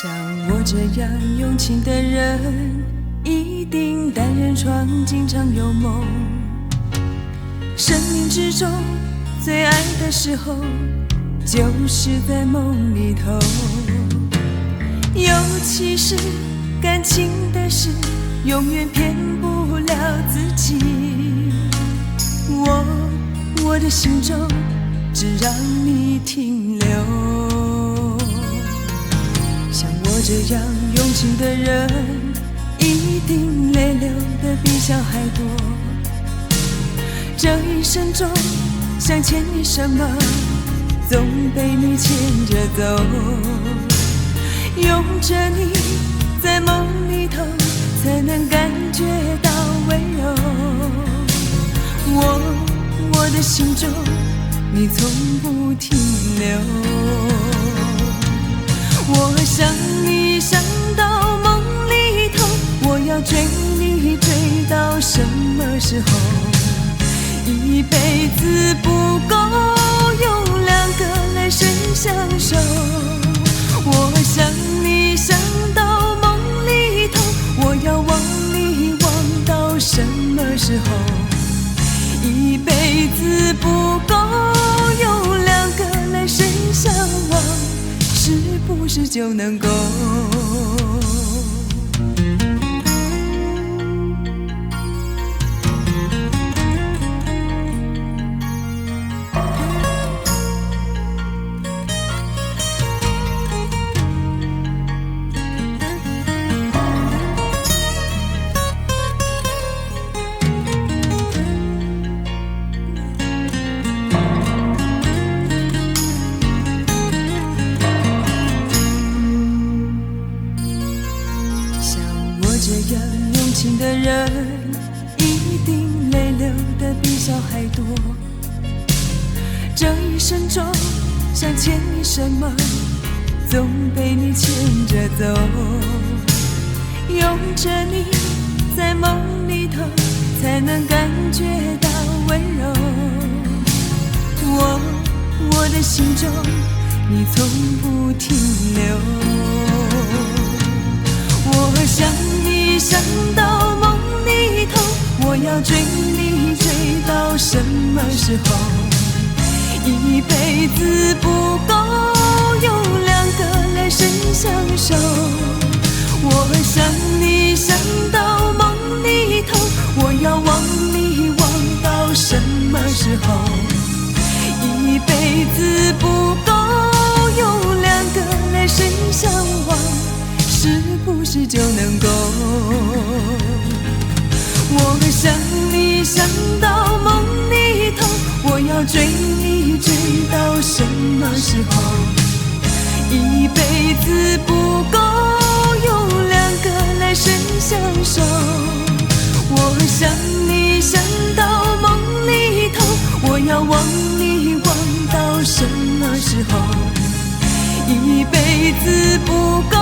像我这样用情的人，一定单人床，经常有梦。生命之中最爱的时候，就是在梦里头。尤其是感情的事，永远骗不了自己。我的心中只让你停留。像我这样用情的人，一定泪流的比小孩多。这一生中想牵你什么，总被你牵着走。拥着你在梦里头，才能感觉到温柔。我的心中你从不停留。我想你想到梦里头，我要追你追到什么时候？一辈子不够用两个来生相守。我想你想到梦里头，我要忘你忘到什么时候？一辈子不够用两个来生相忘，是不是就能够？的人一定泪流的比小孩多。这一生中想牵你什么，总被你牵着走。拥着你在梦里头，才能感觉到温柔。我的心中你从不停留。我想你想到梦里头，我要追你追到什么时候？一辈子不够用两个来生相守。我想你想到梦里头，我要忘你忘到什么时候？一辈子不够用两个来生相忘，是不是就能够？我想你想到梦里头，我要追你追到什么时候？一辈子不够用两个来生相守。我想你想到梦里头，我要忘你忘到什么时候？一辈子不够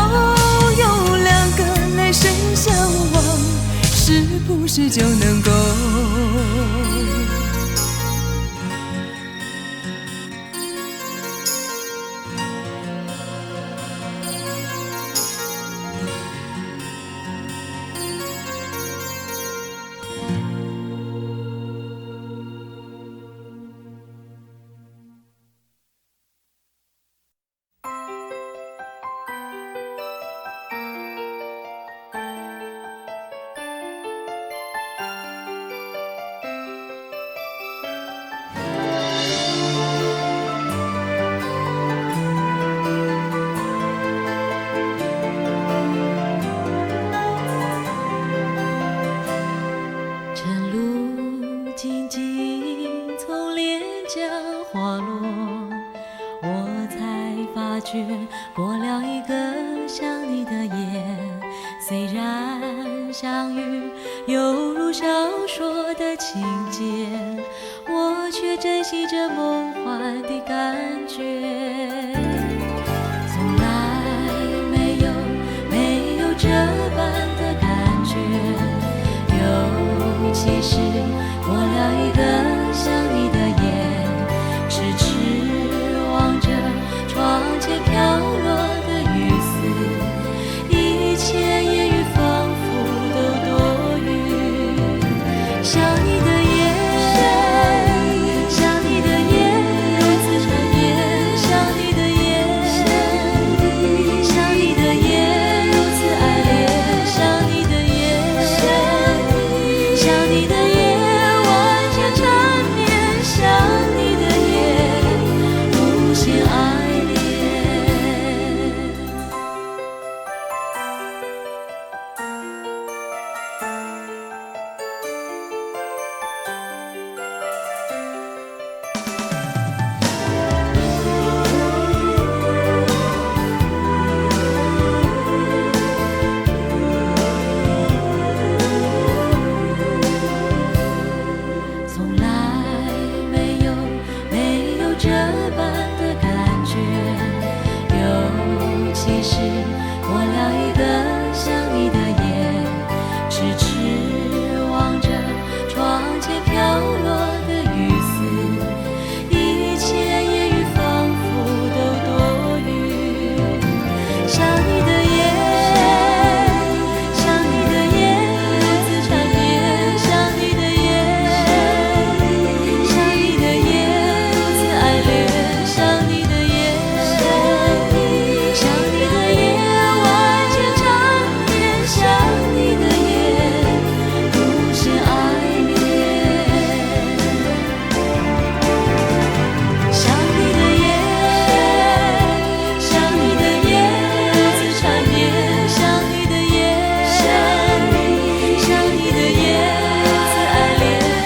用两个来生相忘，是不是就能够？过了一个想你的夜，虽然相遇犹如小说的情节，我却珍惜着梦幻的感觉。从来没有这般的感觉，尤其是过了一个想你的夜，痴痴望着窗前飘落的雨丝，亮一个想你的夜，痴痴望着窗前飘落的雨丝，一切言语仿佛都多余。想你的夜，想你的夜，自缠绵，想你的夜，想你的夜，自爱恋，想你的夜，想你的夜，万千缠绵，想你的夜，无限爱恋。想你的夜，想你的夜，自缠绵，想你的夜，想你的夜，自爱恋，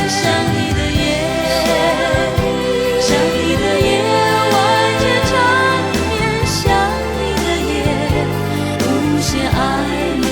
想你的夜，想你的夜，万千缠绵，想你的夜，无限爱恋。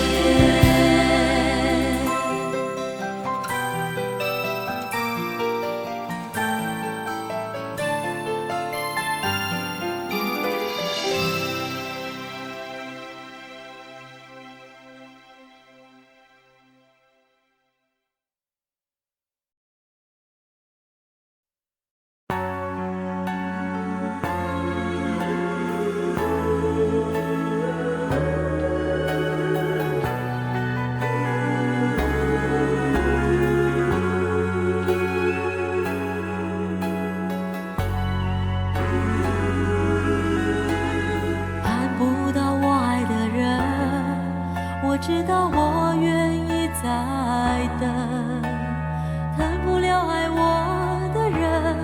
盼不到我爱的人，我知道我愿意再等。疼不了爱我的人，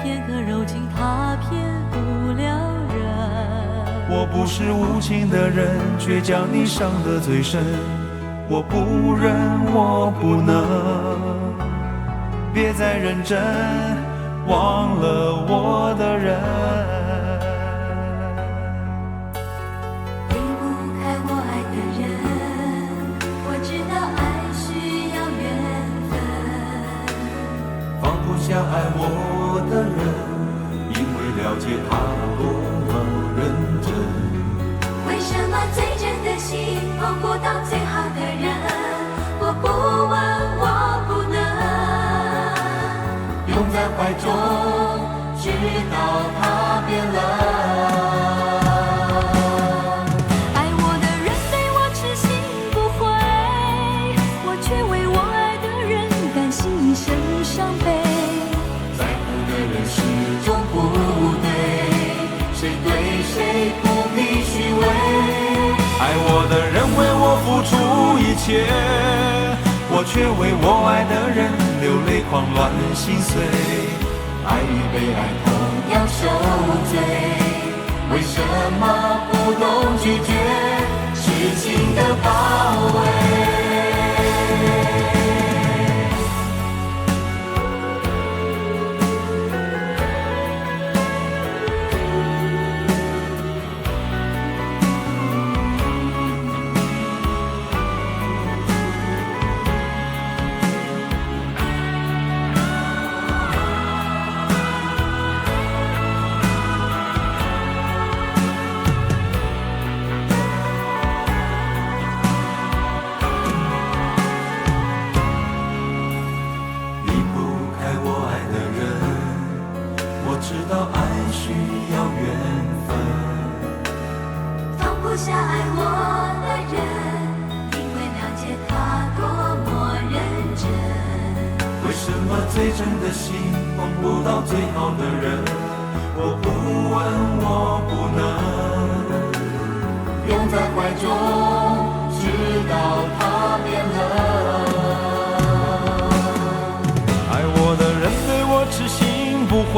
片刻柔情他骗不了人。我不是无情的人，却将你伤得最深。我不忍，我不能，别再认真，忘了我的人。离不开我爱的人，我知道爱需要缘分。放不下爱我的人，因为了解他多么认真。为什么最真的心碰不到最好的人？我不问，我不能拥在怀中，直到他变冷。爱我的人对我痴心不悔，我却为我爱的人甘心一生伤悲。在乎的人始终不对，谁对谁不必虚伪。爱我的人为我付出一切，我却为我爱的人流泪狂乱心碎。爱与被爱同样受罪，为什么不懂拒绝痴情的包围？知道爱需要缘分，放不下爱我的人，因为了解他多么认真。为什么最真的心碰不到最好的人？我不问，我不能拥在怀中，直到他变冷。爱我的人对我痴心不悔，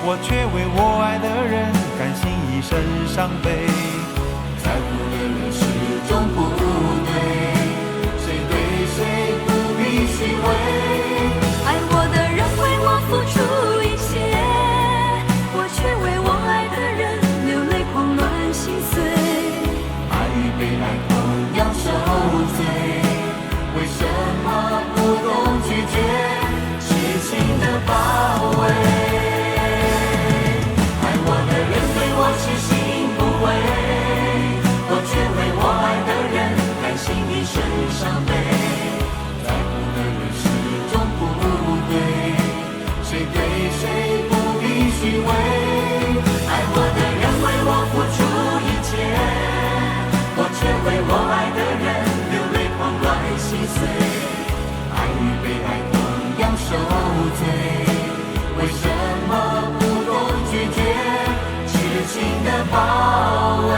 我却为我爱的人甘心一生伤悲。在乎的人始终不对，谁对谁不必虚伪。爱我的人为我付出一切，我却为我爱的人流泪狂乱心碎。爱与被爱同样受罪，为什么不懂拒绝痴情的包围？痴心不悔，我却为伤悲，在乎的人始终不对，谁对谁不必虚伪。爱我的人为我付出一切，我却为我爱的人流泪狂乱心碎。爱与被爱同样受罪，为什么不懂拒绝痴情的包围？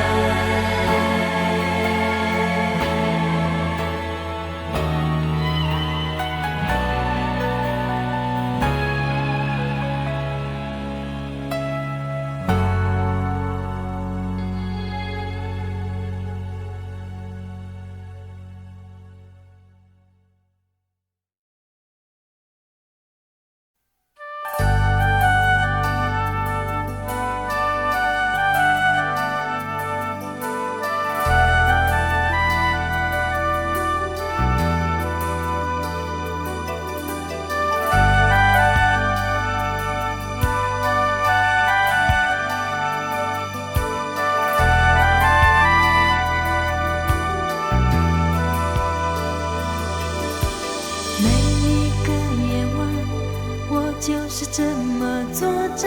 就是这么坐着，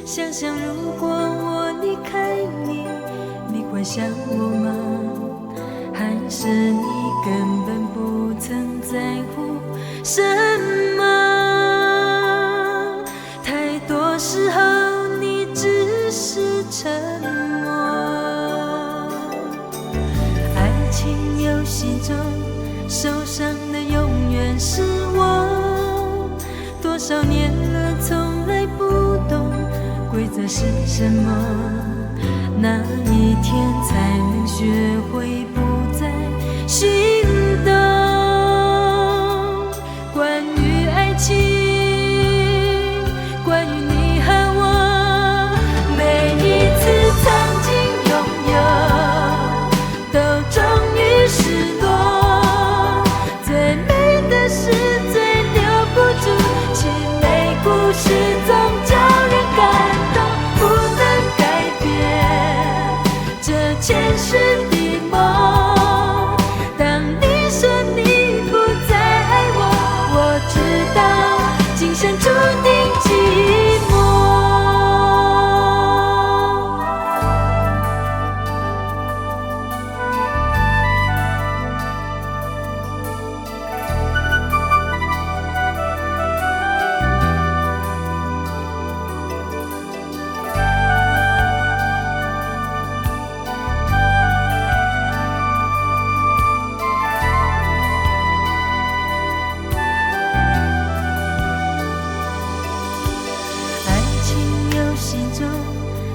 想想如果我离开你，你会想我吗？还是你根本不曾在乎什么？太多时候你只是沉默。爱情游戏中受伤的永远是我。多少年了，从来不懂规则是什么，哪一天才能学会不再心动？关于爱情，关于你和我，每一次曾经拥有，都终于失落。最美的是最留不住。故事总叫人感动，不能改变这前世的梦。当你说你不再爱我，我知道今生注定寂寞。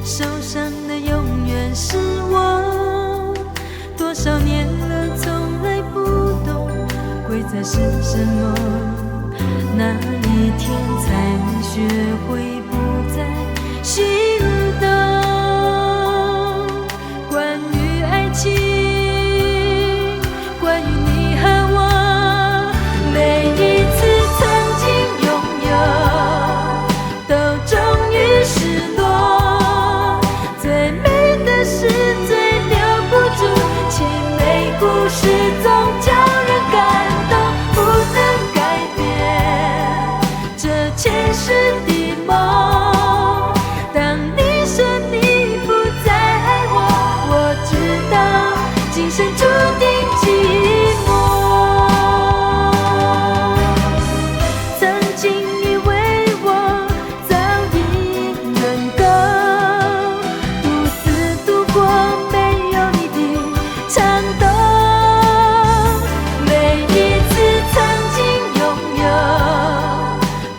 受伤的永远是我，多少年了，从来不懂规则是什么，哪一天才能学会不再心动？关于爱情，关于你和我，每一次曾经拥有，都终于失落。是最留不住，凄美故事总叫人感动，不能改变这前世的梦。当你说你不再爱我，我知道今生注定寂寞。曾经以为我早已能够没有你的颤抖，每一次曾经拥有，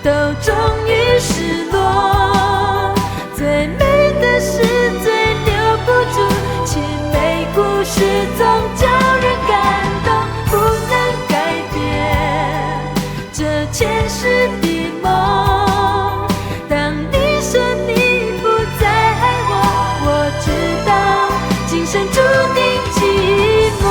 都终于失落。最美的是最留不住，凄美故事总叫人感动，不能改变这前世的梦。当你说你不再爱我，我知道今生注定寂寞。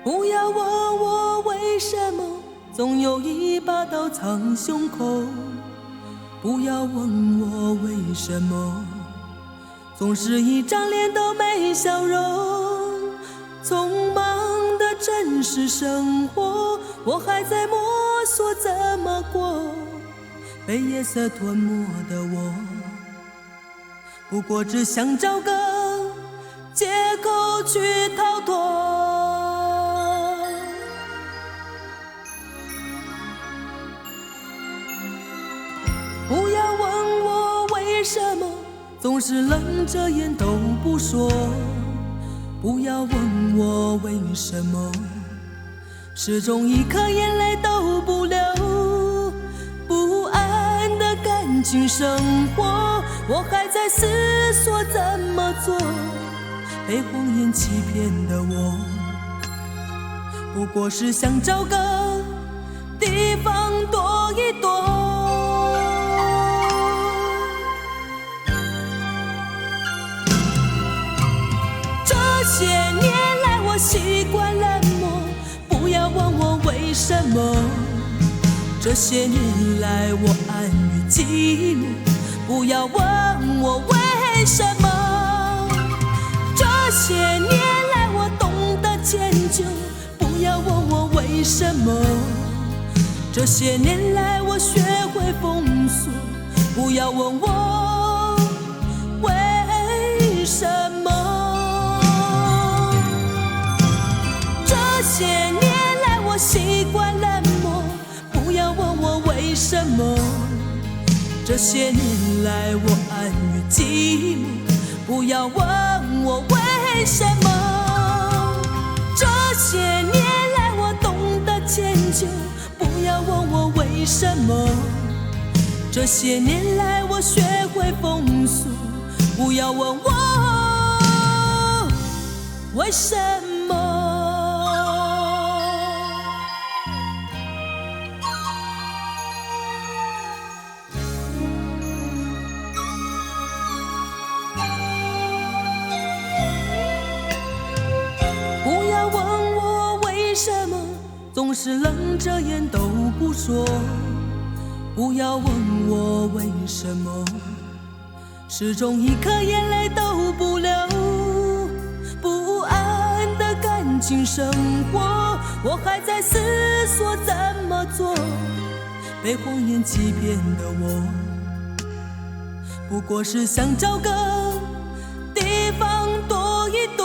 不要问我为什么总有一把刀藏胸口，不要问我为什么总是一张脸都没笑容。匆忙的真实生活，我还在摸索怎么过。被夜色吞没的我，不过只想找个借口去逃脱。不要问我为什么总是冷着眼都不说，不要问我为什么始终一颗眼泪都不流。不安的感情生活，我还在思索怎么做。被谎言欺骗的我，不过是想找个地方躲一躲。这些年来我习惯冷漠，不要问我为什么。这些年来我安于寂寞，不要问我为什么。这些年来我懂得迁就，不要问我为什么。这些年来我学会封锁，不要问我为什么。这些年来我习惯冷漠，不要问我为什么。这些年来我安于寂寞，不要问我为什么。这些年来我懂得迁就，不要问我为什么。这些年来我学会封锁，不要问我为什么。总是冷着眼都不说，不要问我为什么始终一颗眼泪都不流。不安的感情生活，我还在思索怎么做。被谎言欺骗的我，不过是想找个地方躲一躲。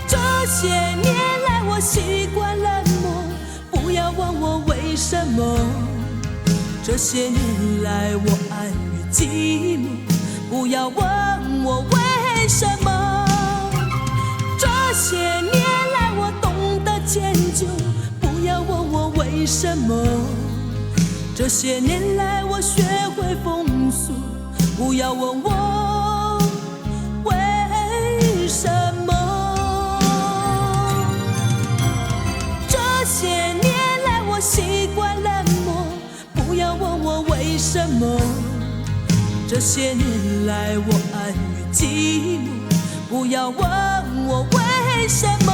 这些年来我习惯冷漠，不要问我为什么。这些年来我安于寂寞，不要问我为什么。这些年来我懂得迁就，不要问我为什么。这些年来我学会封锁，不要问我为什么。这些年来我习惯冷漠，不要问我为什么。这些年来我安于寂寞，不要问我为什么。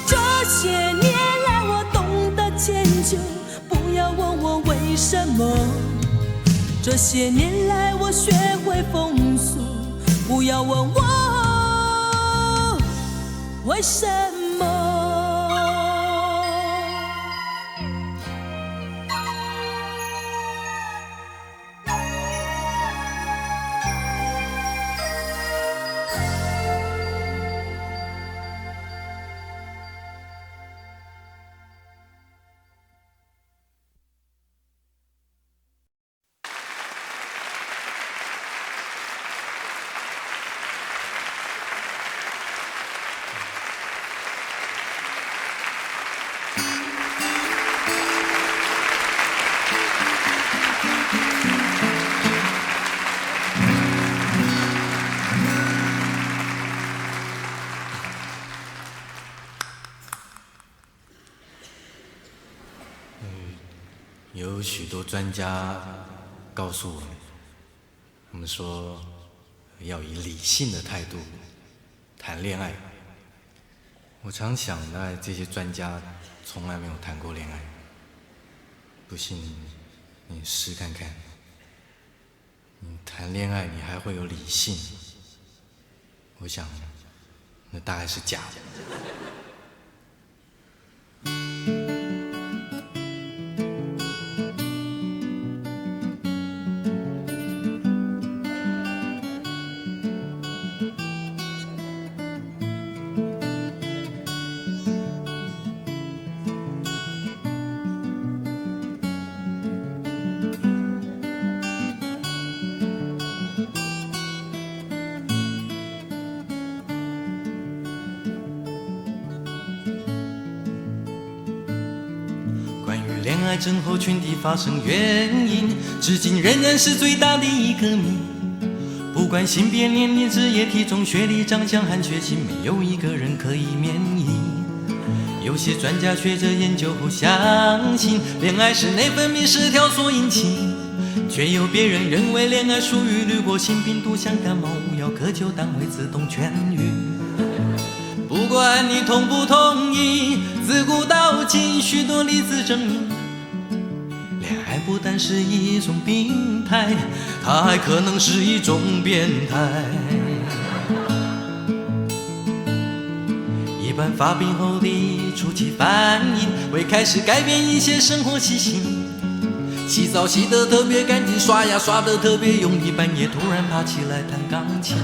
这些年来我懂得迁就，不要问我为什么。这些年来我学会封锁，不要问我为什么。有许多专家告诉我们，我们说要以理性的态度谈恋爱。我常想，这些专家从来没有谈过恋爱。不信你试看看，你谈恋爱你还会有理性？我想那大概是假的。恋爱症候群的发生原因，至今仍然是最大的一个谜。不管性别、年龄、职业、体重、学历、长相和血型，没有一个人可以免疫。有些专家学者研究后相信，恋爱是内分泌失调所引起，却有别人认为恋爱属于滤过性病毒，像感冒无药可救，但会自动痊愈。不管你同不同意，自古到今许多例子证明，恋爱不但是一种病态，它还可能是一种变态。一般发病后的初期反应会开始改变一些生活习性，洗澡洗得特别干净，刷牙刷得特别用力，半夜突然爬起来弹钢琴。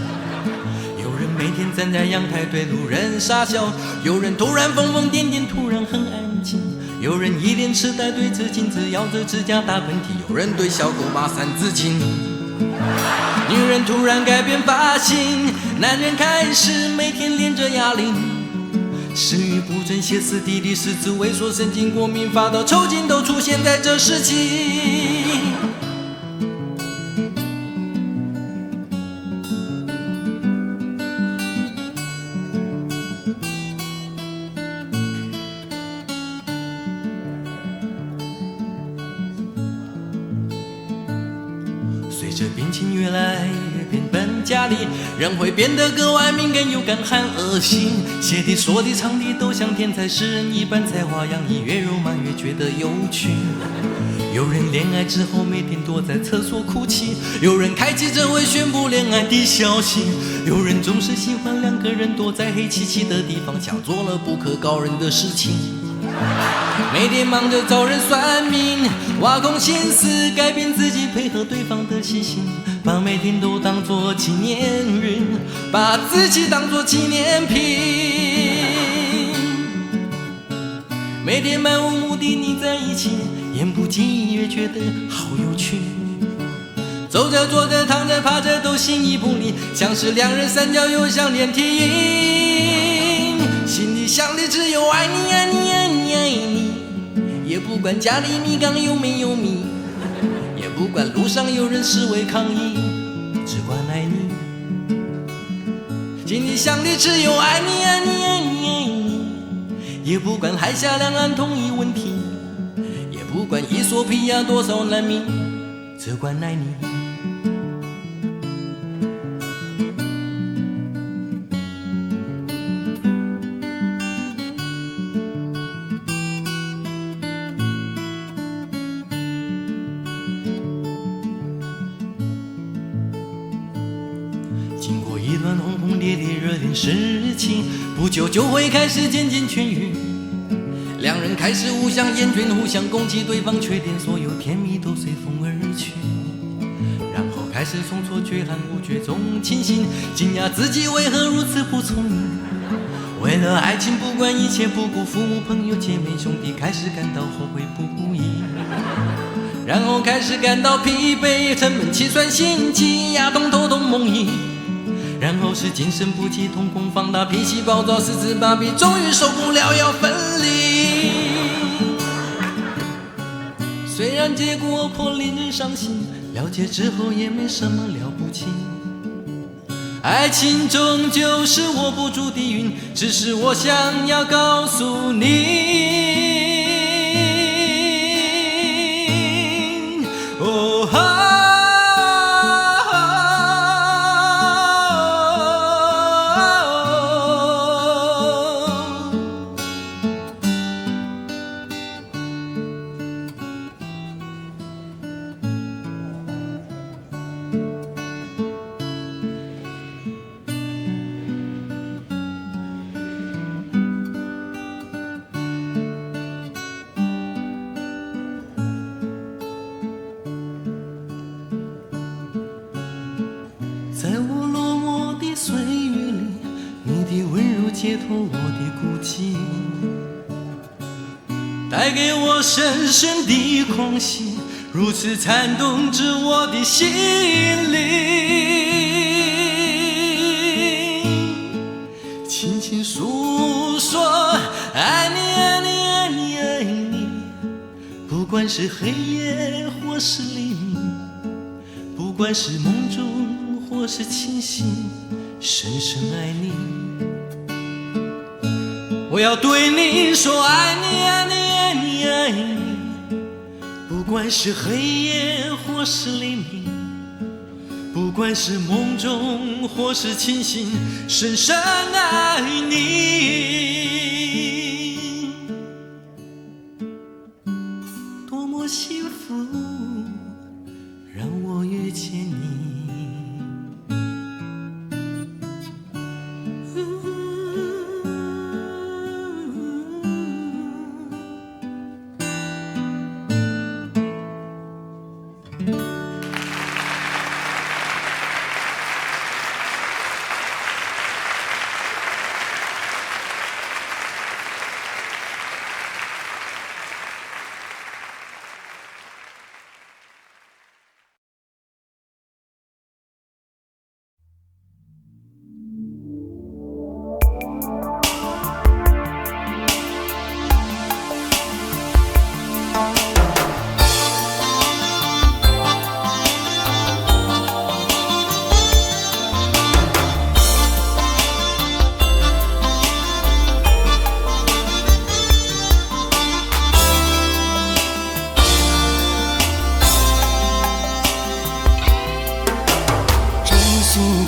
有人每天站在阳台对路人傻笑，有人突然疯疯癫癫，突然很安静，有人一脸痴呆对着镜子咬着指甲打喷嚏，有人对小狗骂三字经。女人突然改变发型，男人开始每天练着哑铃，食欲不振、歇斯底里、四肢萎缩、神经过敏、发到抽筋都出现在这时期。随着病情越来越变本加厉，人会变得格外敏感又干旱恶心，写的说的唱的都像天才诗人一般才华洋溢，越肉麻越觉得有趣。有人恋爱之后每天躲在厕所哭泣，有人开记者会宣布恋爱的消息，有人总是喜欢两个人躲在黑漆漆的地方，像做了不可告人的事情。每天忙着找人算命，挖空心思改变自己，配合对方的习性，把每天都当作纪念日，把自己当作纪念品。每天漫无目的腻在一起，言不经意越觉得好有趣，走着坐着躺着趴着都心意不离，像是两人三角又像连体婴，心里想的只有爱你爱你爱你爱你，也不管家里米缸有没有米，也不管路上有人示威抗议，只管爱你。心里想的只有爱你爱你爱你爱你，也不管海峡两岸统一问题，也不管伊索比亚多少难民，只管爱你。经过一段轰轰烈烈热恋时期，不久就会开始渐渐痊愈，两人开始互相厌倦，互相攻击对方缺点，所有甜蜜都随风而去，然后开始从错觉和误觉中清醒，惊讶自己为何如此不聪明，为了爱情不管一切不顾父母朋友姐妹兄弟，开始感到后悔不已，然后开始感到疲惫，沉闷气喘心悸，牙痛头痛梦呓，然后是精神不济，瞳孔放大，脾气暴躁，四肢麻痹，终于受不了要分离。虽然结果颇令人伤心，了解之后也没什么了不起，爱情终究是握不住的云，只是我想要告诉你，哦哈解脱我的孤寂，带给我深深的空隙，如此颤动着我的心灵，轻轻诉说爱你爱你爱你爱你，不管是黑夜或是黎明，不管是梦中或是清醒，深深爱你。我要对你说爱你爱你爱你爱你，不管是黑夜或是黎明，不管是梦中或是清醒，深深爱你。多么幸福，让我遇见你。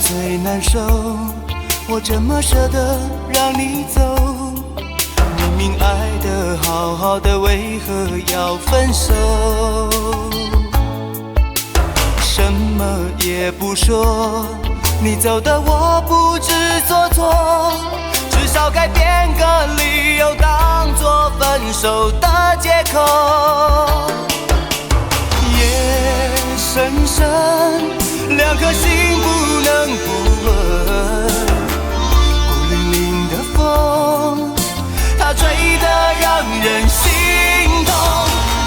最难受，我怎么舍得让你走？明明爱得好好的，为何要分手？什么也不说，你走的我不知所措，至少该编个理由当作分手的借口。夜深深，两颗心不能不稳，孤零零的风，它吹得让人心痛。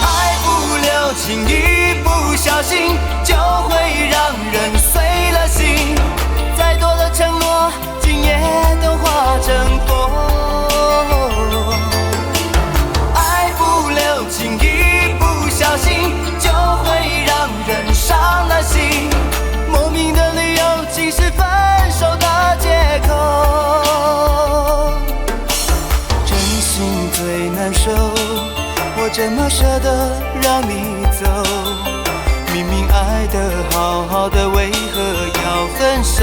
爱不留情，一不小心就会让人碎了心，再多的承诺，今夜都化成风。爱不留情，一不小心就会让人伤了心，莫名的理由竟是分手的借口。真心最难受，我怎么舍得让你走？明明爱得好好的，为何要分手？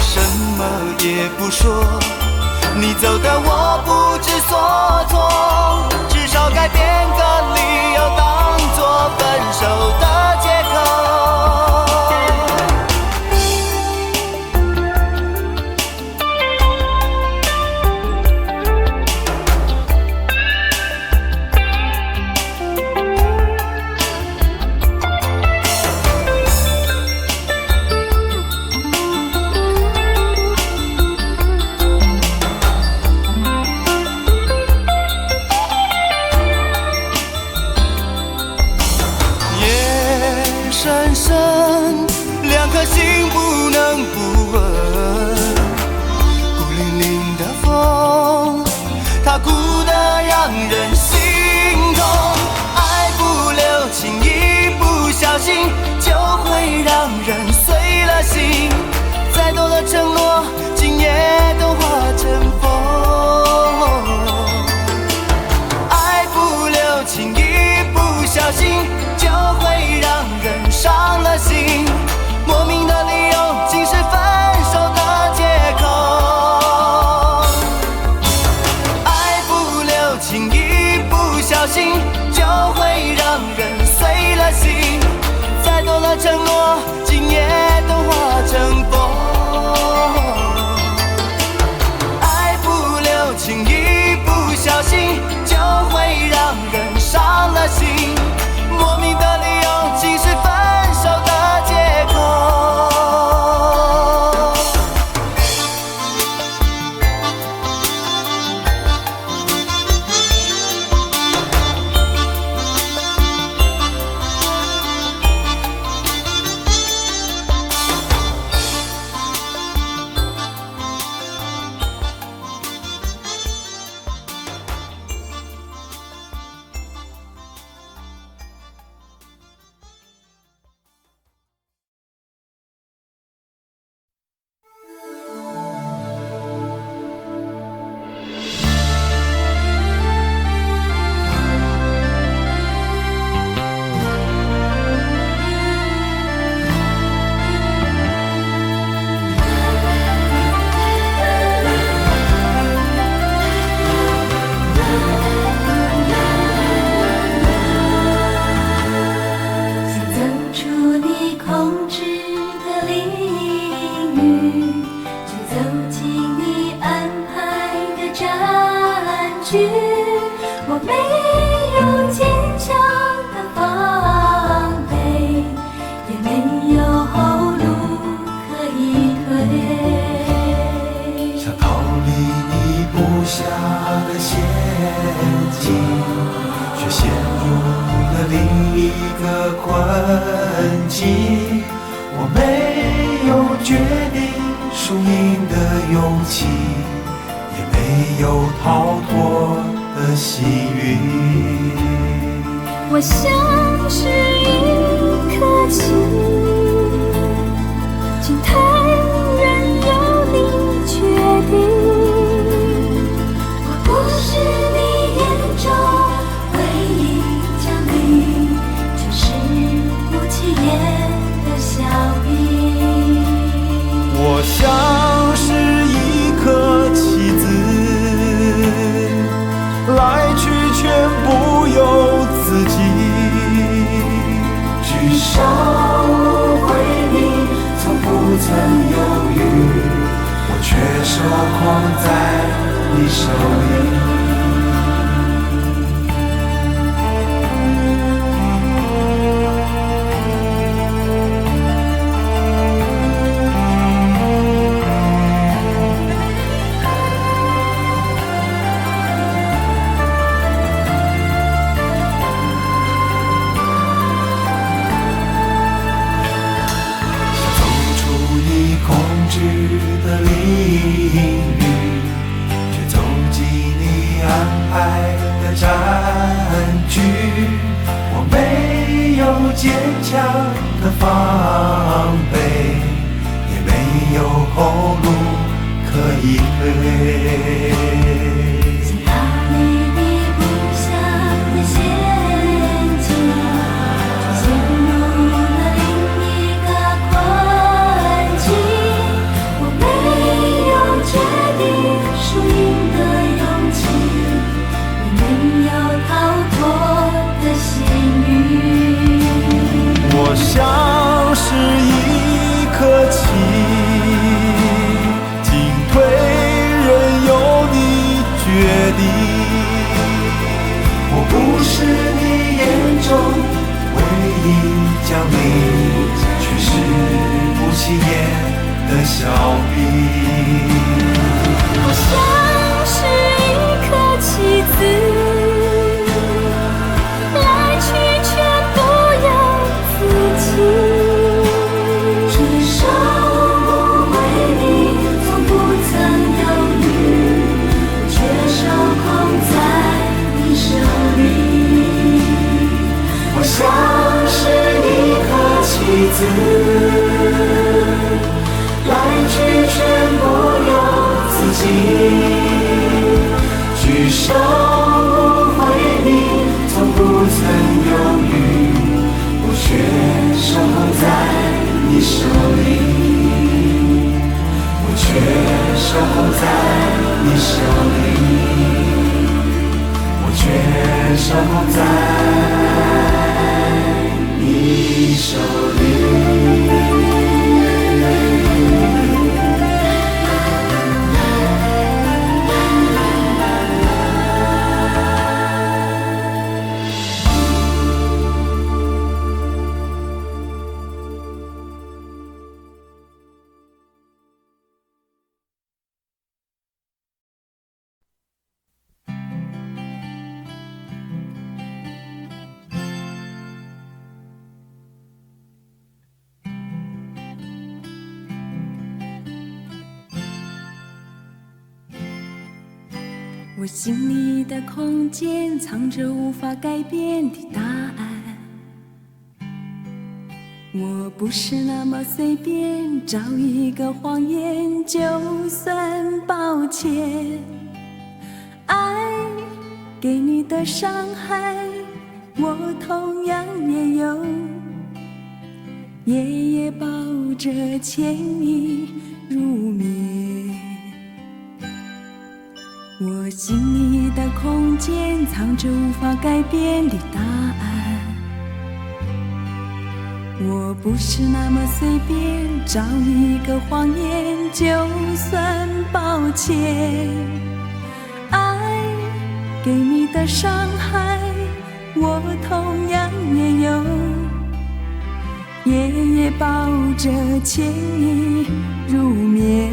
什么也不说，你走的我不知所措，至少该编个理由当作分手的借口。深深，两颗心不能不稳，孤零零的风，它哭得让人心痛。爱不留情，一不小心就会让人碎了心，再多的承诺，今夜都化成风。爱不留情，一不小心就会让人伤了心，莫名的理由竟是分手的借口。爱不留情，一不小心就会让人碎了心，再多的承诺，今夜都化成风。爱不留情，一不小心就会让人伤了心，莫名的理由竟是分手的借口。困境，我没有决定输赢的勇气，也没有逃脱的幸运。我像是一颗棋，进退任由你决定。我不是你眼中唯一奖励，却是不起眼的小兵。我像是一颗棋子，来去全不由自己，举手回你，从不曾犹豫，我却手控在你手里。的领域，却走进你安排的战局。我没有坚强的防备，也没有后路可以退。我像是一颗棋，进退任由你决定。我不是你眼中唯一奖励，却是不起眼的小兵。我像是一颗棋子，举手不回你，从不曾犹豫，却手控在你手里。我像是一颗棋子，来去全不由自己。举手不回你，从不曾犹豫，我却守候在你手里，我却守候在你手里，我却守候在你手里。我心里的空间藏着无法改变的答案，我不是那么随便找一个谎言就算抱歉。爱给你的伤害，我同样也有，夜夜抱着牵你入眠。我心里的空间藏着无法改变的答案，我不是那么随便找一个谎言就算抱歉。爱给你的伤害，我同样也有，夜夜抱着牵你入眠。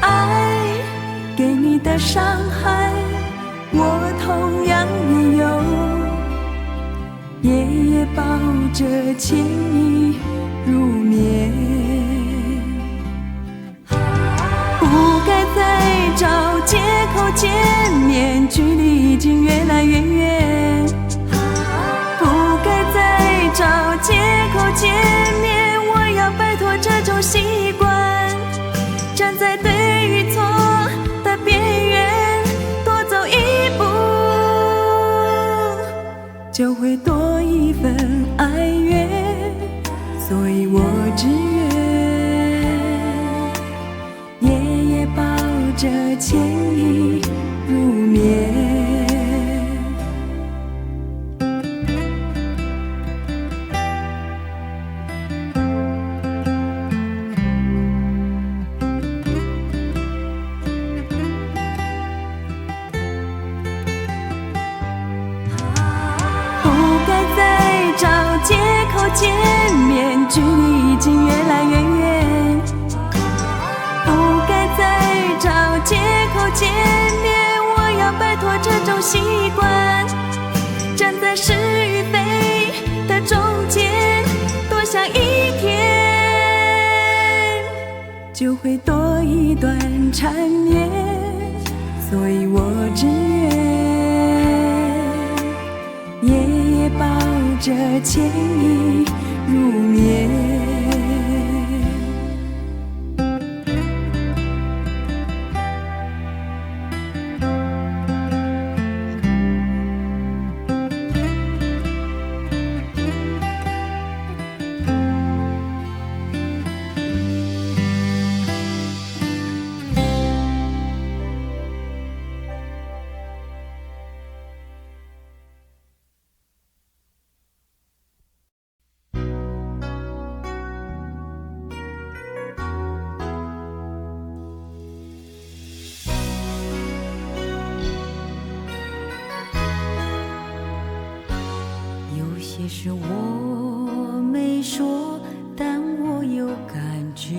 爱给你的伤害，我同样也有，夜夜抱着情意入眠，不该再找借口见面，距离已经越来越远，不该再找借口见面，我要摆脱这种习惯，站在对与错的边缘，多走一步就会多一份哀怨，所以我只愿夜夜抱着情意入眠。借口见面，距离已经越来越远，不该再找借口见面，我要摆脱这种习惯，站在是与非的中间，多想一天就会多一段缠绵，所以我只愿夜夜抱着情意入眠。有些事我没说，但我有感觉；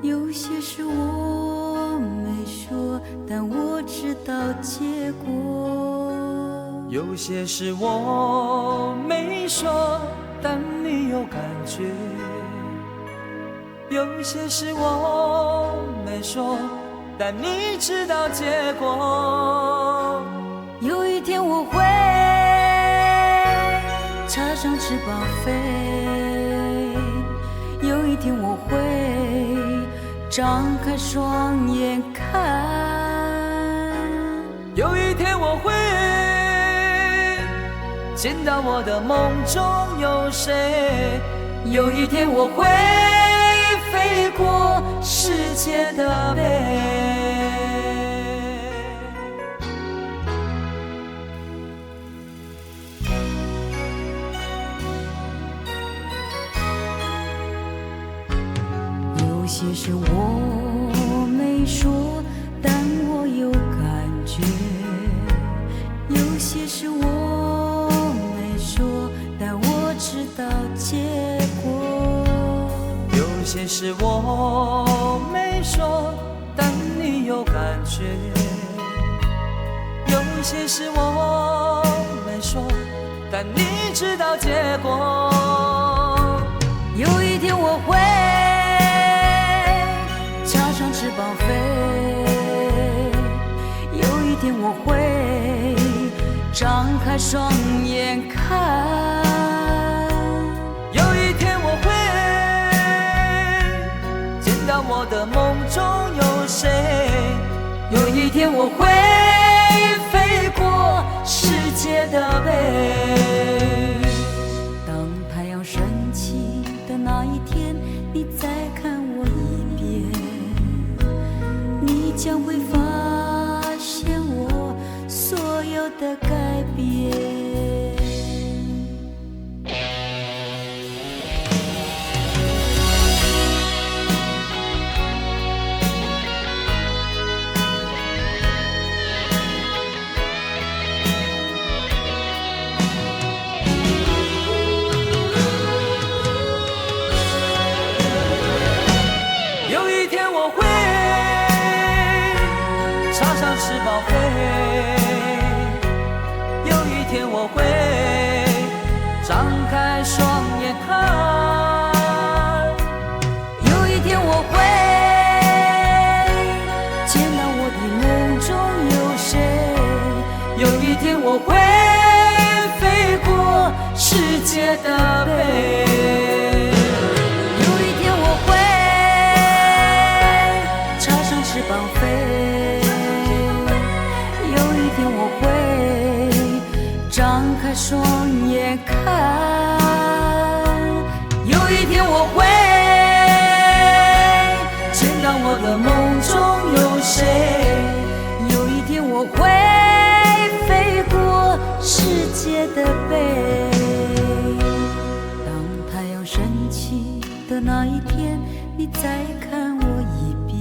有些事我没说，但我知道结果。有些事我没说，但你有感觉；有些事我没说，但你知道结果。有一天我会插上翅膀飞，有一天我会张开双眼看，有一天我会见到我的梦中有谁，有一天我会飞过世界的背。有些事我没说，但我有感觉；有些事我没说，但我知道结果。有些事我没说，但你有感觉；有些事我没说，但你知道结果。有一天我会插上翅膀飞，有一天我会张开双眼看，有一天我会见到我的梦中有谁，有一天我会飞过世界的背。当太阳升起的那一天，你再看我一遍，你将会发现我所有的改变。翅膀飞，有一天我会张开双眼看。有一天我会见到我的梦中有谁，有一天我会飞过世界的北，有一天我会插上翅膀飞，有一天我会张开双眼看，有一天我会见到我的梦中有谁，有一天我会飞过世界的北。当太阳升起的那一天，你再看我一遍，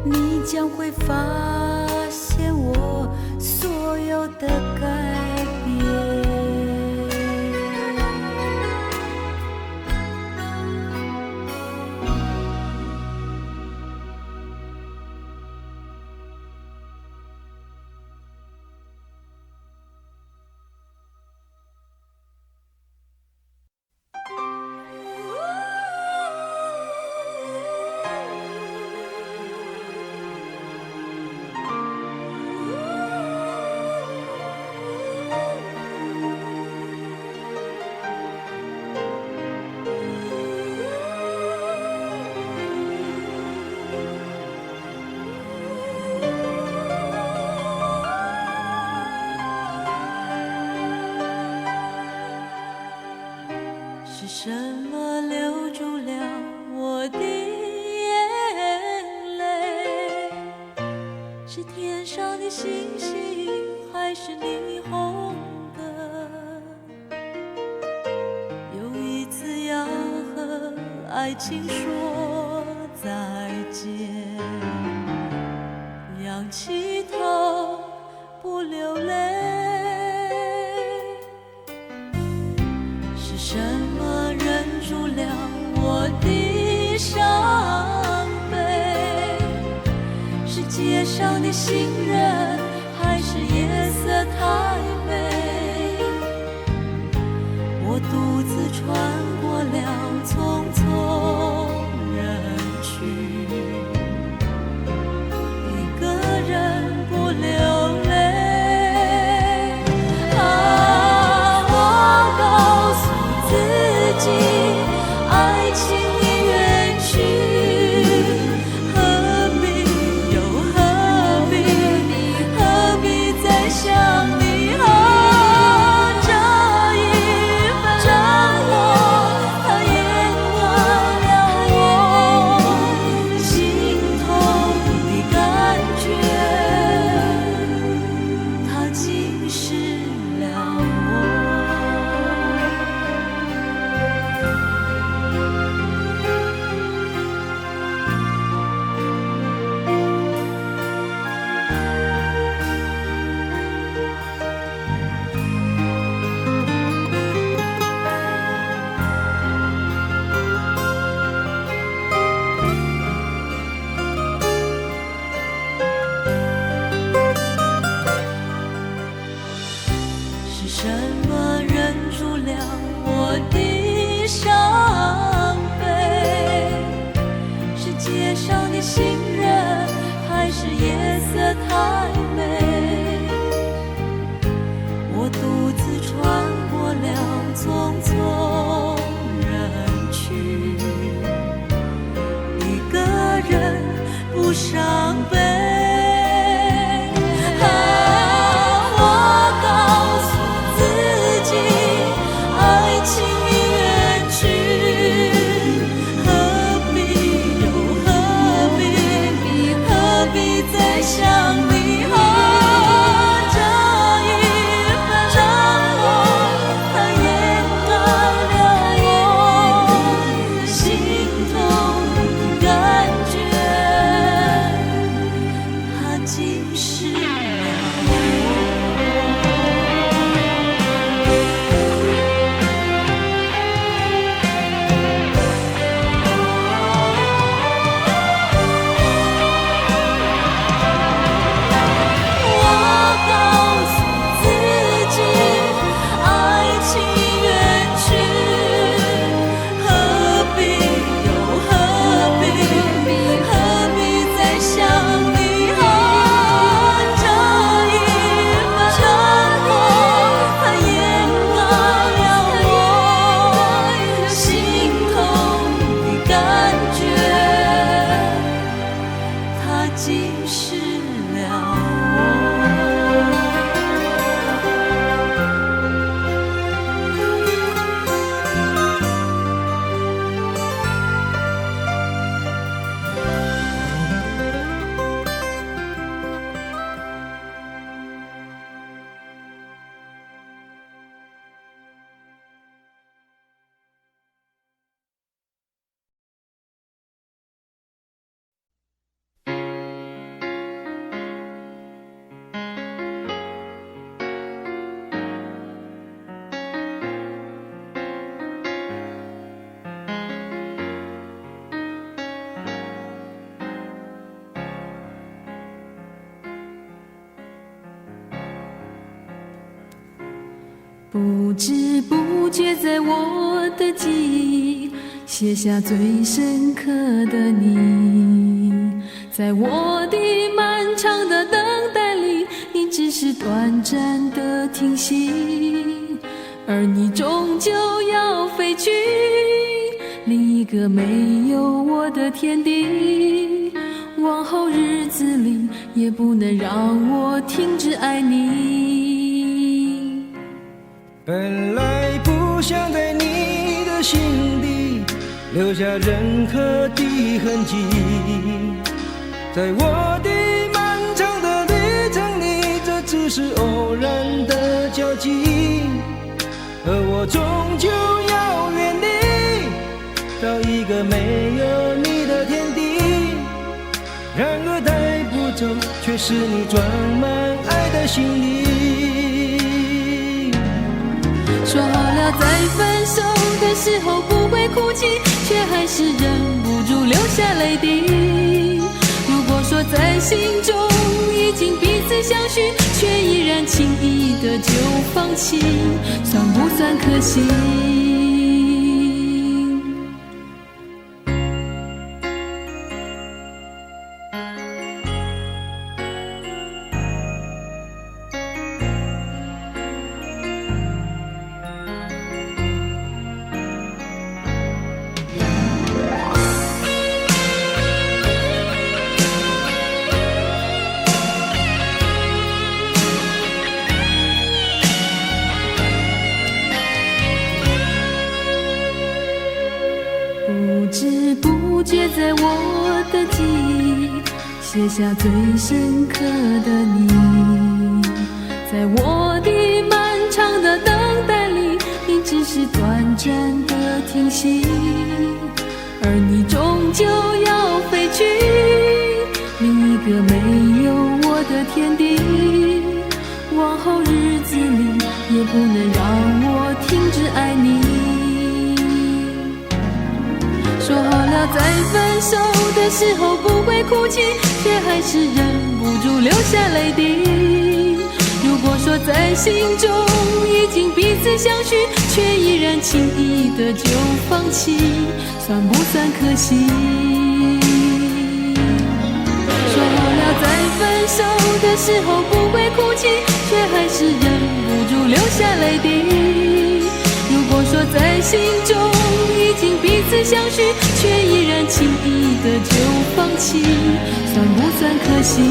你将会发现我所有的改变。是什么留住了我的眼泪？是天上的星星，还是霓虹灯？有一次要和爱情说再见，仰起头不流泪。是什么忍住了我的伤悲？是街上的行人，还是夜色太美？我独自穿过了匆匆人群，一个人不流泪。爱情已远去，何必又何必再想你？这一份让我淹没了我心痛的感觉，它侵蚀了我。是什么忍住了我的伤悲？是街上的行人，还是夜色太美？我独自穿过了匆匆人群，一个人不伤悲。爱情已远去，何必又何必再想你？不知不觉在我的记忆写下最深刻的你，在我的漫长的等待里，你只是短暂的停息，而你终究要飞去另一个没有我的天地，往后日子里也不能让我停止爱你。本来不想在你的心底留下任何的痕迹，在我的漫长的旅程里，这只是偶然的交集，而我终究要远离到一个没有你的天地，然而带不走却是你装满爱的行李。说好了在分手的时候不会哭泣，却还是忍不住流下泪滴。如果说在心中已经彼此相许，却依然轻易的就放弃，算不算可惜？不知不觉在我的记忆写下最深刻的你，在我的漫长的等待里，你只是短暂的停息，而你终究要飞去另一个没有我的天地，往后日子里也不能让我停止爱你。说好了在分手的时候不会哭泣，却还是忍不住流下泪滴。如果说在心中已经彼此相许，却依然轻易的就放弃，算不算可惜？说好了在分手的时候不会哭泣，却还是忍不住流下泪滴。如果说在心中已经彼此相许，却依然轻易的就放弃，算不算可惜？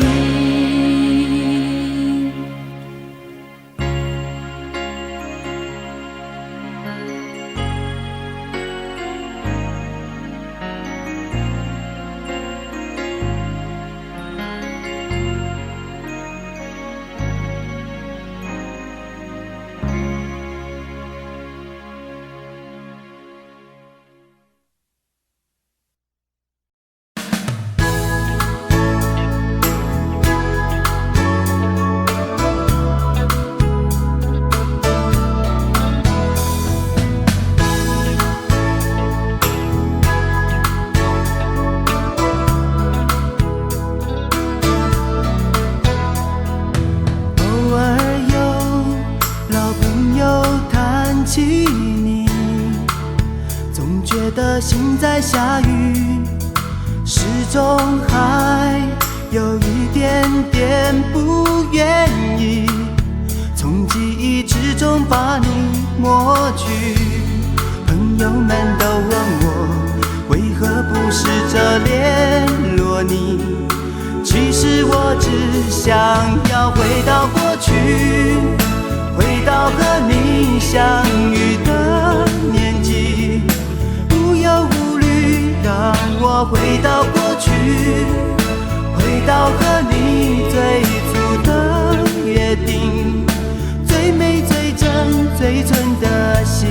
心在下雨，始终还有一点点不愿意从记忆之中把你抹去。朋友们都问我为何不试着联络你，其实我只想要回到过去，回到和你相遇的年纪，无忧无虑，让我回到过去，回到和你最初的约定，最美最真最纯的心。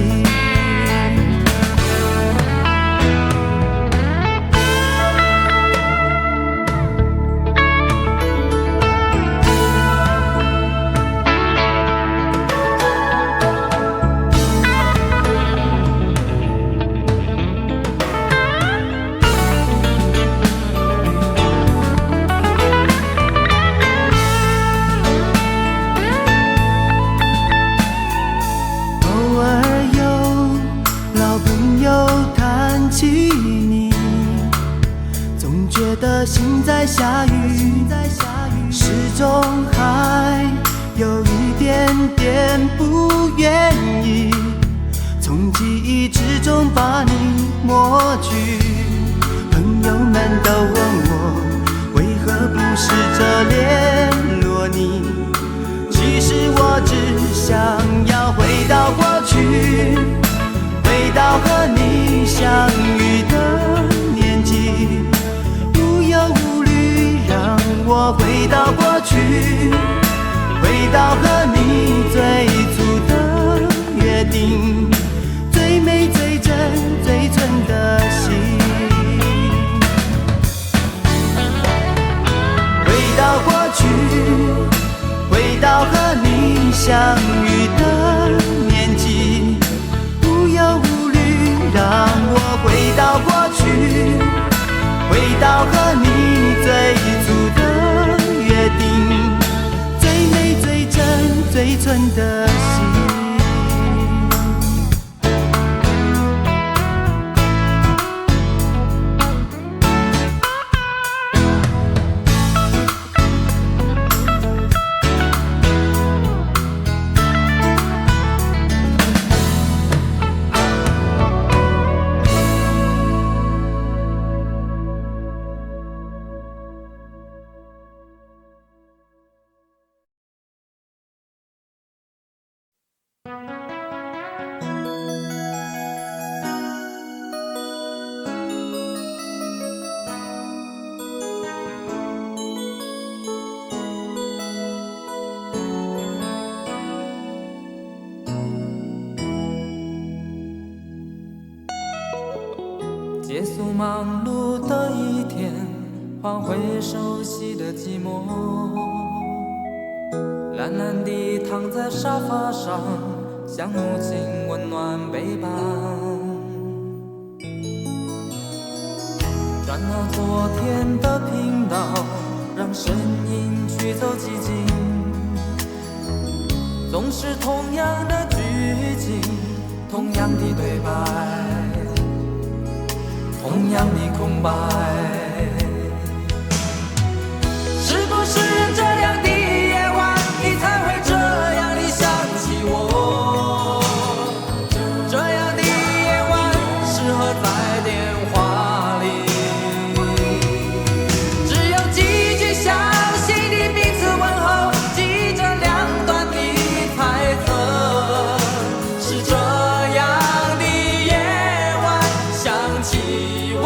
下雨，始终还有一点点不愿意从记忆之中把你抹去。朋友们都问我为何不试着联络你，其实我只想要回到过去，回到和你相遇的年纪，无忧无虑，让我回到过去，回到和你最初的约定，最美最真最纯的心。回到过去，回到和你相遇的年纪，无忧无虑，让我回到过去，回到和你最初的约定，最美最真最纯的心。结束忙碌的一天，换回熟悉的寂寞，懒懒地躺在沙发上，像母亲温暖背膀。转到昨天的频道，让声音驱走寂静，总是同样的剧情，同样的对白，同样的空白。是不是这样的夜晚，你才会这样地想起我？这样的夜晚适合在电话里，只有几句详细的彼此问候，记着两端的猜测。是这样的夜晚想起我。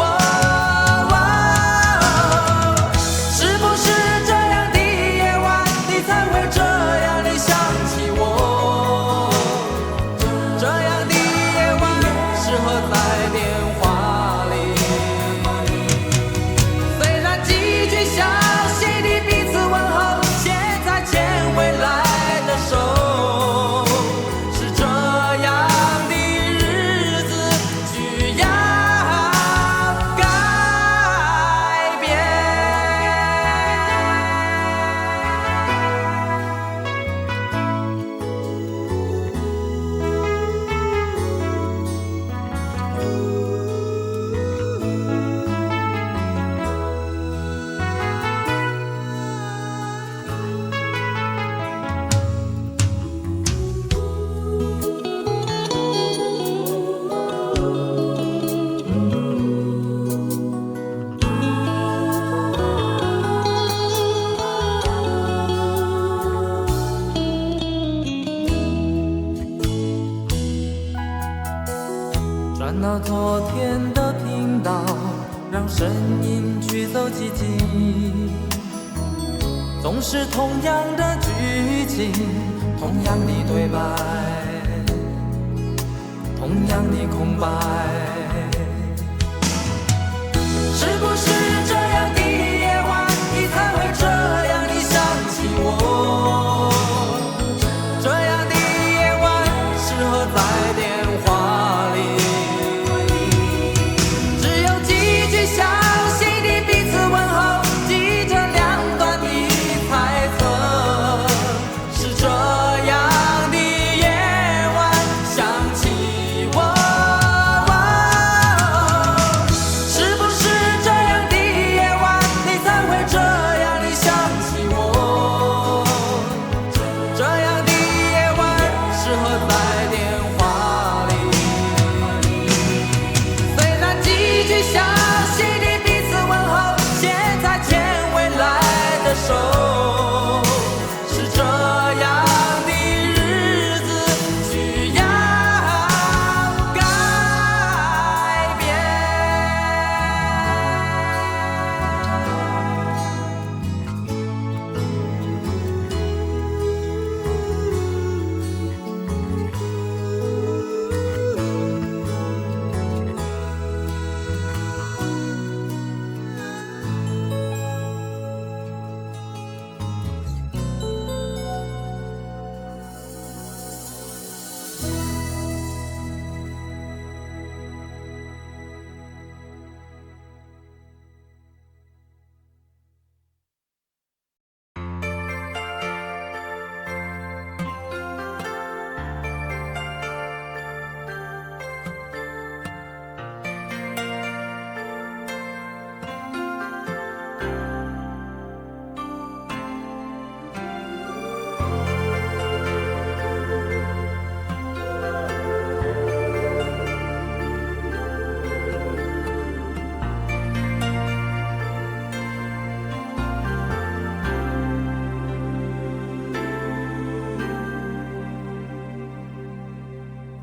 转到昨天的频道，让声音驱走寂静，总是同样的剧情，同样的对白，同样的空白。是不是这样的夜晚，你才会这样地想起我？这样的夜晚适合在电话里，只有几句详细的彼此问候，记着两端的猜测。是这样的夜晚想起我。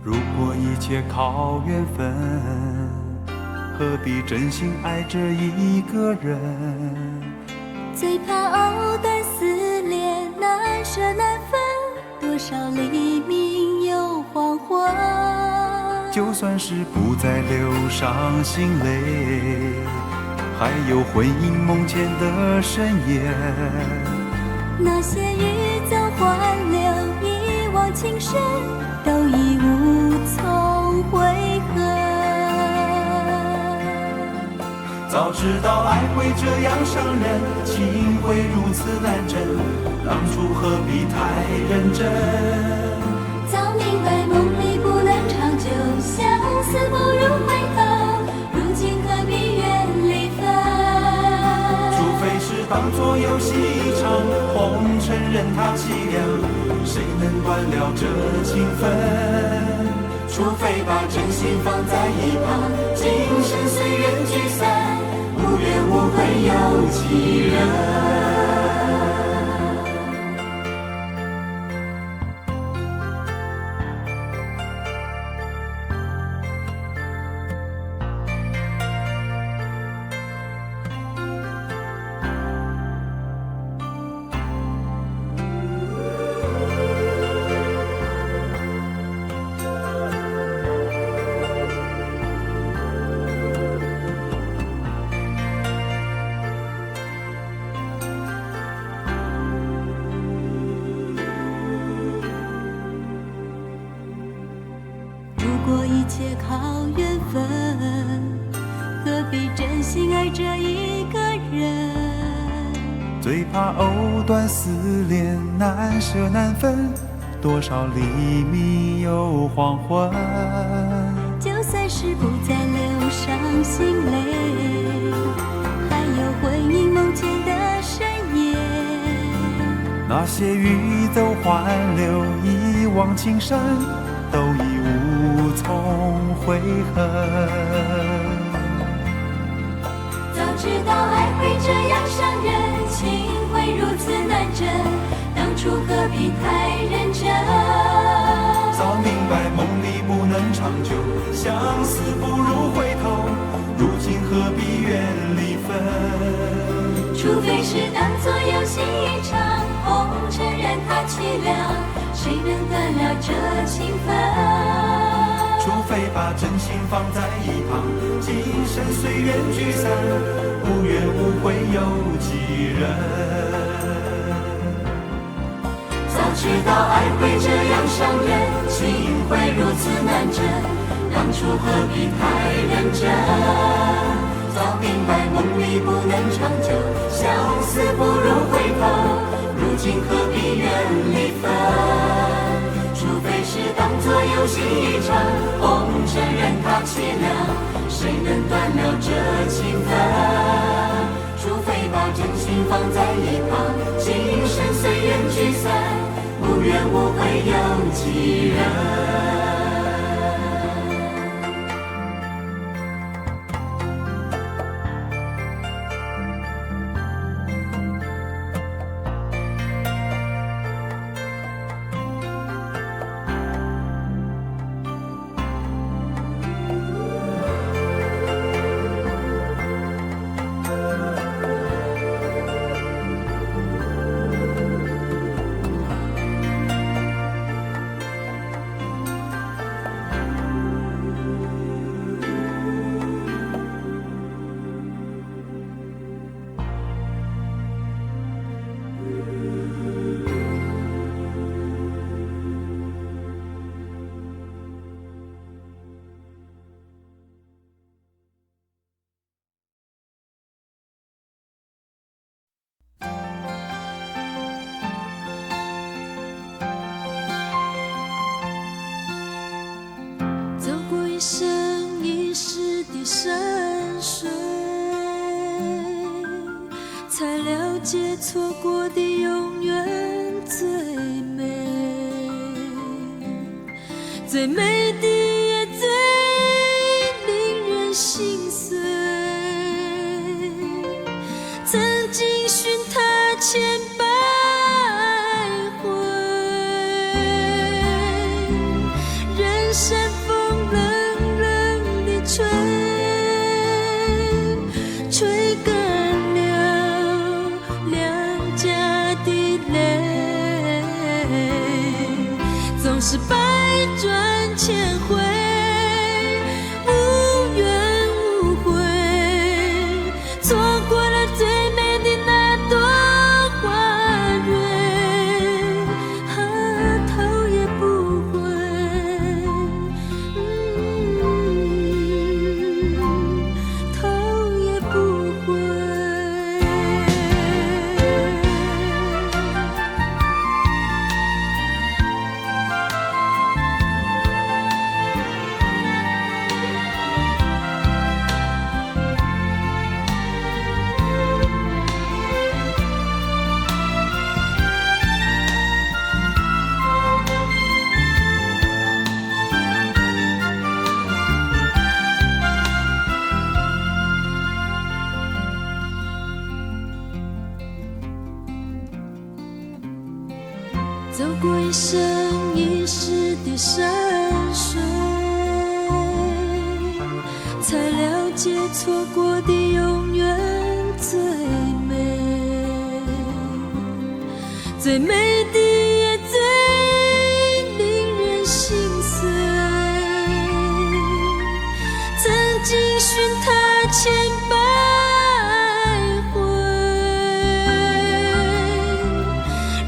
如果一切靠缘分，何必真心爱这一个人？最怕藕断丝连，难舍难分，多少黎明又黄昏。就算是不再流伤心泪，还有婚姻梦前的深夜。那些欲走还留，一往情深，都已无从悔恨。早知道爱会这样伤人，情会如此难枕，当初何必太认真？早明白梦里不能长久，相思不如回头，如今何必怨离分？除非是当作游戏一场，红尘任它凄凉，谁能断了这情分？除非把真心放在一旁，今生随缘聚散，无怨无悔有几人？如果一切靠缘分，何必真心爱这一个人？最怕藕断丝连，难舍难分，多少黎明又黄昏。就算是不再流伤心泪，还有婚姻梦前的深夜。那些欲走还留，一往情深，都已无从悔恨。早知道爱会这样伤人，情会如此难枕，当初何必太认真？早明白梦里不能长久，相思不如回头，如今何必怨离分？除非是当作游戏一场，红尘任它凄凉，谁能断了这情分？除非把真心放在一旁，今生随缘聚散，无怨无悔有几人？早知道爱会这样伤人，情会如此难枕，当初何必太认真？早明白梦里不能长久，相思不如回头，如今何必怨离分？除非是当作游戏一场，红尘任它凄凉，谁能断了这情分？除非把真心放在一旁，今生随缘聚散，无怨无悔有几人？走过一生一世的深邃，才了解错过的永远最美，最美的也最令人心碎。曾经寻他千百回，人人山风冷冷地吹，吹干了两家的泪，总是百转千回，无怨无悔，错过了最美的那朵花蕊，头也不回，头也不回。走过一生一世的山水，才了解错过的永远最美，最美的也最令人心碎。曾经寻他千百回，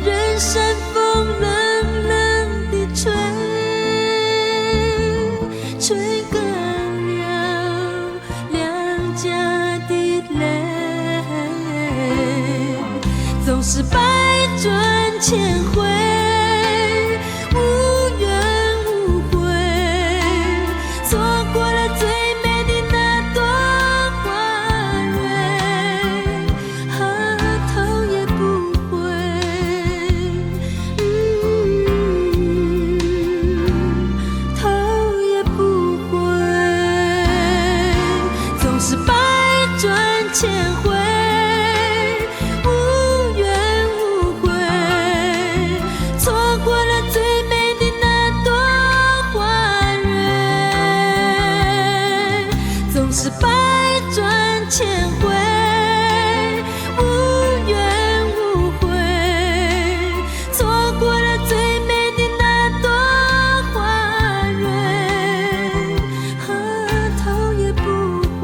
人山风冷冷地吹，吹干了两家的泪，总是百转千回，无怨无悔，错过了最美的那朵花蕊，头也不回，头也不回，总是百转千回，无怨无悔，错过了最美的那朵花蕊，总是百转千回，无怨无悔，错过了最美的那朵花蕊，头也不回，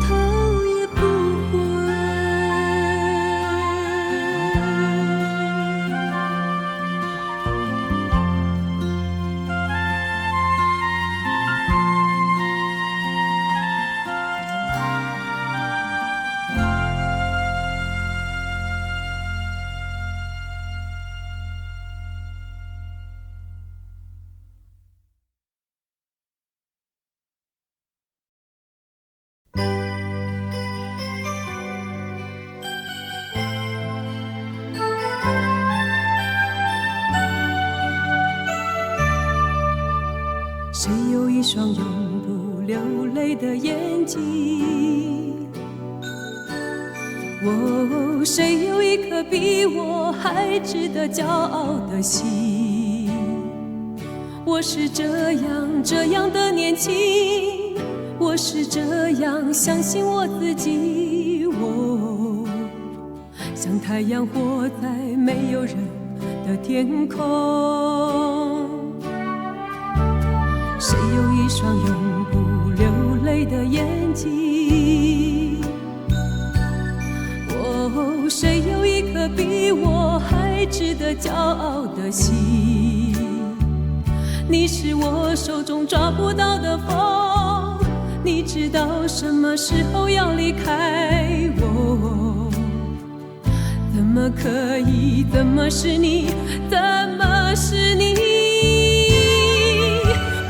头也不回。谁有一双永不流泪的眼睛？哦，谁有一颗比我还值得骄傲的心？我是这样的年轻，我是这样相信我自己。我像太阳活在没有人的天空。谁有一双永不流泪的眼睛？哦，谁有一颗比我还值得骄傲的心？你是我手中抓不到的风，你知道什么时候要离开我。怎么可以？怎么是你？怎么是你？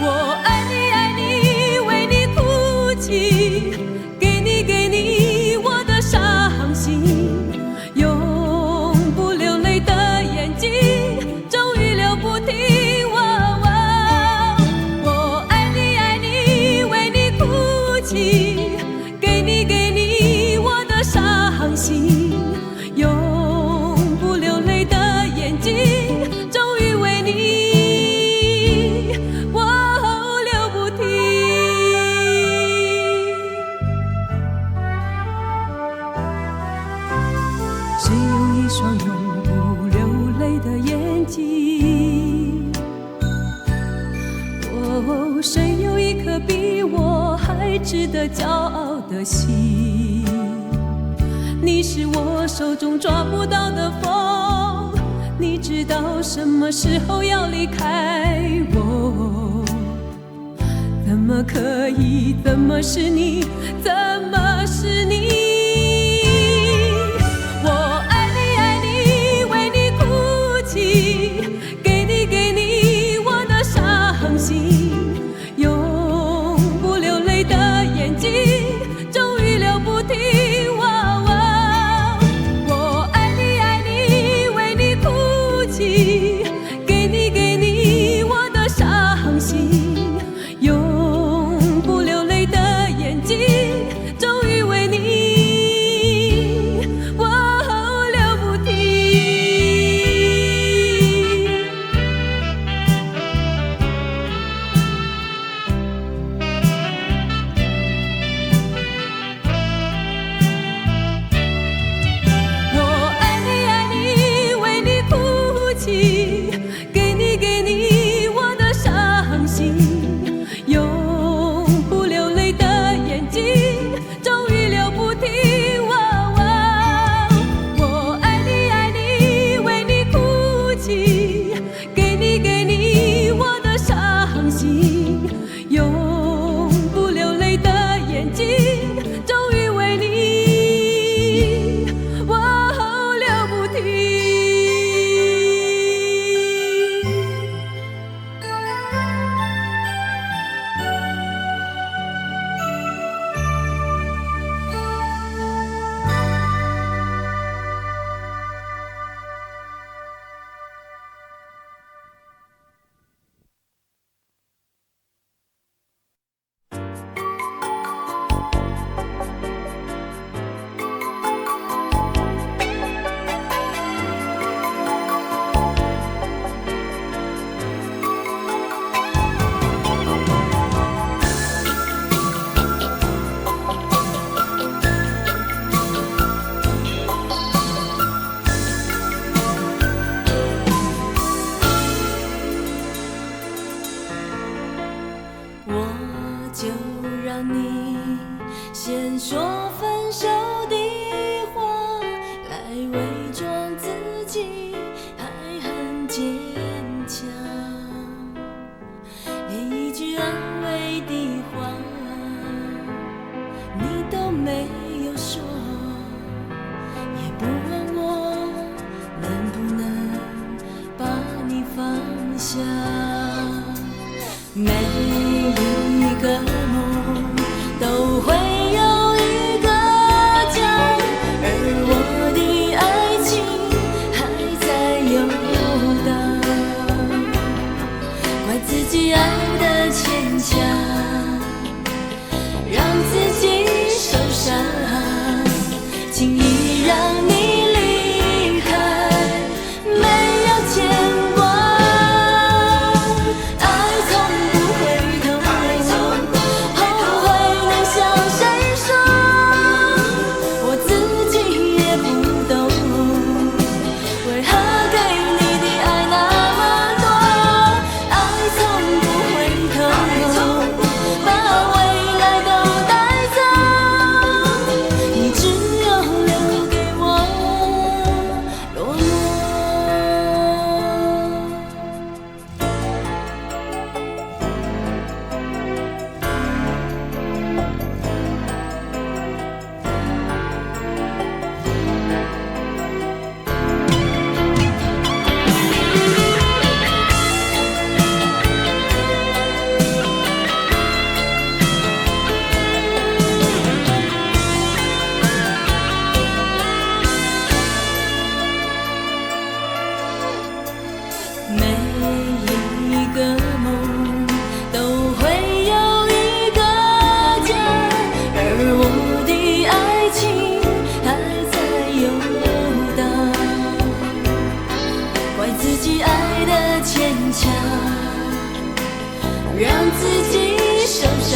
我爱你，爱你，为你哭泣，给你我的伤心，永不流泪的眼睛，终于流不停。我爱你，爱你，为你哭泣，给你我的伤心，永不流泪的一双永不流泪的眼睛。哦，谁有一颗比我还值得骄傲的心？你是我手中抓不到的风，你知道什么时候要离开我。怎么可以？怎么是你？怎么是你？我爱你，爱你，为你哭泣，给你我的伤心，永不流泪的眼睛，终于流不停。我爱你，爱你，为你哭泣，给你我的伤心，永不流泪的眼睛，终于为你我流不停。我爱你，爱你，为你哭泣，给你我的伤心，永不流泪的眼睛，终于流不停。我爱你，爱你，为你哭泣，给你我的伤心，永不流泪的眼睛，终于为你我流不停。我就让你先说分手的话，来伪装自己还很坚强，连一句安慰的话你都没有说，也不问我能不能把你放下。每一个梦都会有一个家，而我的爱情还在游荡，怪自己爱的牵强，让自己受伤，轻易让你离开，没有牵挂。让自己受伤，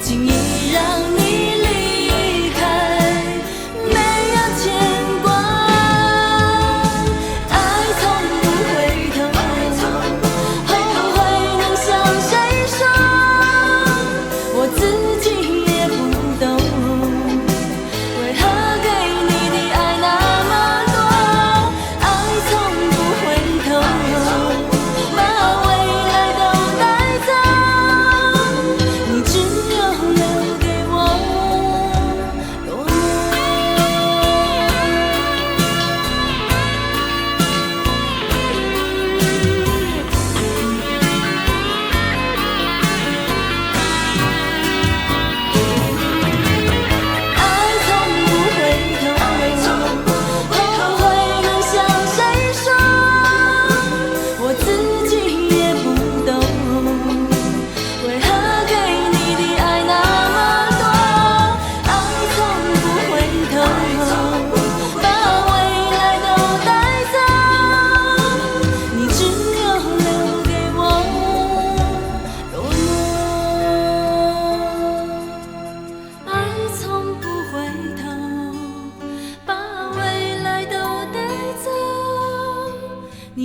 轻易让你离开，没有牵挂。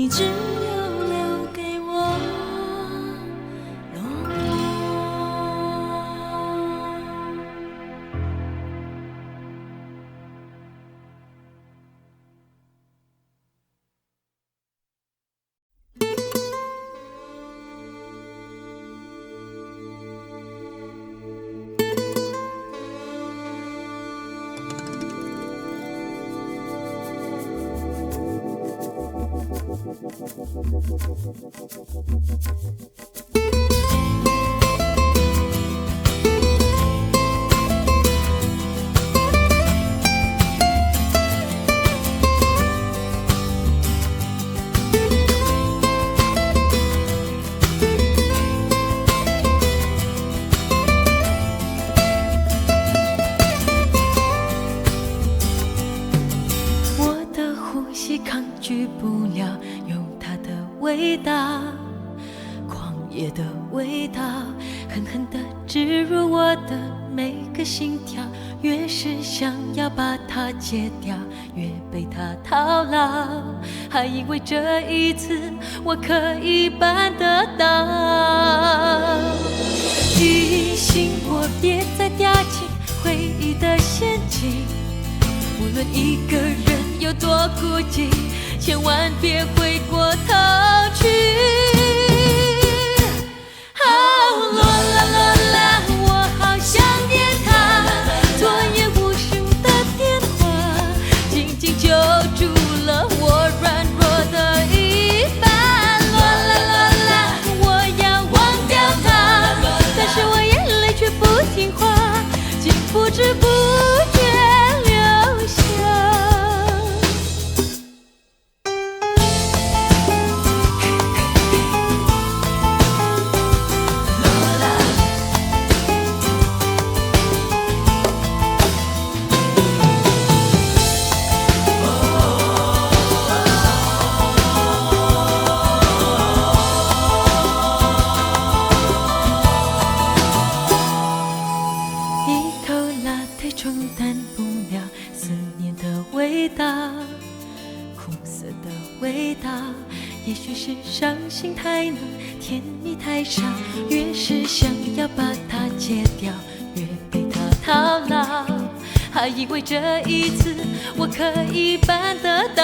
你只有留给我落寞。我的呼吸抗拒不了有它的味道，狂野的味道，狠狠地植入我的每个心跳。越是想要把它戒掉，越被它套牢。还以为这一次我可以办得到，提醒我别再掉进回忆的陷阱。无论一个人有多孤寂，千万别回过头去。罗拉罗拉，我好想念他，昨夜无声的电话，紧紧揪住了我软弱的一半。罗拉罗拉，我要忘掉他，但是我眼泪却不听话，竟不知不觉流下。一口拿铁冲淡不了思念的味道，苦涩的味道。也许是伤心太浓，甜蜜太少，越是想要把它戒掉，越被它套牢。还以为这一次我可以办得到，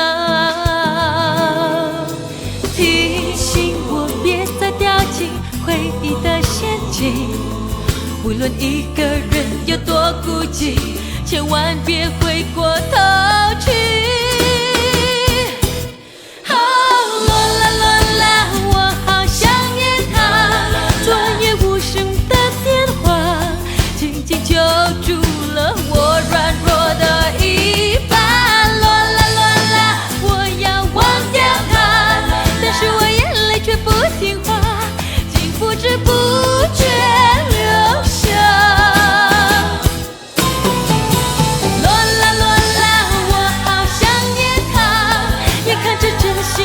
提醒我别再掉进回忆的陷阱。无论一个人有多孤寂，千万别回过头去。罗拉罗拉，我好想念他，昨夜无声的电话，紧紧揪住了我软弱的一半。罗拉罗拉，我要忘掉他，但是我眼泪却不听话，竟不知不觉流下。罗拉罗拉，我好想念他，眼看着真心